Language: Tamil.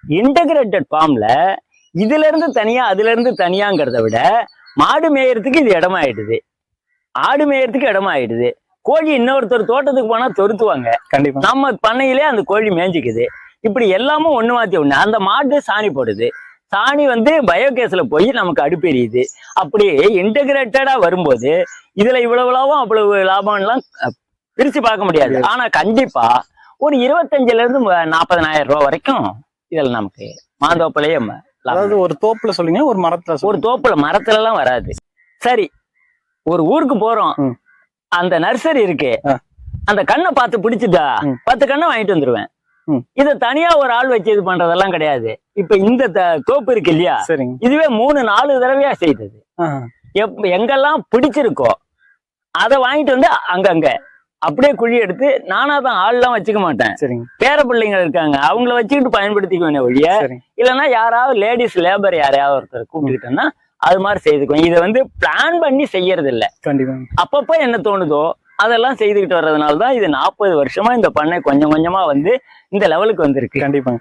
இன்டகிரேட்டட் ஃபார்ம்ல இதுல இருந்து தனியா அதுல இருந்து தனியாங்கிறத விட மாடு மேயறதுக்கு இது இடமாயிடுது, ஆடு மேயறதுக்கு இடமாயிடுது. கோழி இன்னொருத்தர் தோட்டத்துக்கு போனா தொருத்துவாங்க, கண்டிப்பா நம்ம பண்ணையிலே அந்த கோழி மேய்ஞ்சிக்குது. இப்படி எல்லாமும் ஒண்ணு மாத்தி ஒண்ணு. அந்த மாடு சாணி போடுது, சாணி பயோகேஸ்ல போய் நமக்கு அடுப்பெரியுது. அப்படி இன்டகிரேட்டடா வரும்போது இதுல இவ்வளவு லாபம் அவ்வளவு லாபம்லாம் பிரிச்சு பார்க்க முடியாது. ஆனா கண்டிப்பா ஒரு 25,000 இருந்து 40,000 ரூபாய் வரைக்கும் இதுல நமக்கு மாந்தோப்பிலேயே அதாவது ஒரு தோப்புல சொல்லுங்க, ஒரு மரத்துல ஒரு தோப்புல மரத்துல எல்லாம் வராது. சரி, ஒரு ஊருக்கு போறோம், அந்த நர்சரி இருக்கு, அந்த கண்ணை பார்த்து பிடிச்சிட்டா 10 கண்ணை வாங்கிட்டு வந்துருவேன். இத தனியா ஒரு ஆள் வச்சு இது பண்றதெல்லாம் கிடையாது. இப்ப இந்த தோப்பு இருக்கு இல்லையா, இதுவே 3-4 தடவையா செய்தது. எங்கெல்லாம் பிடிச்சிருக்கோ அதை வாங்கிட்டு வந்து அங்கங்க அப்படியே குழி எடுத்து, நானா தான் ஆள்லாம் வச்சுக்க மாட்டேன், பேர பிள்ளைங்க இருக்காங்க அவங்கள வச்சுக்கிட்டு பயன்படுத்திக்குவேன் ஒழிய, இல்லைன்னா யாராவது லேடிஸ் லேபர் யாரையாவது ஒருத்தர் கூப்பிட்டுக்கிட்டோம்னா அது மாதிரி செய்துக்குவேன். இதை பிளான் பண்ணி செய்யறது இல்லை, அப்பப்போ என்ன தோணுதோ அதெல்லாம் செய்துக்கிட்டு வர்றதுனாலதான் இது 40 வருஷமா இந்த பண்ணை கொஞ்சம் கொஞ்சமா இந்த லெவலுக்கு வந்திருக்கு. கண்டிப்பா.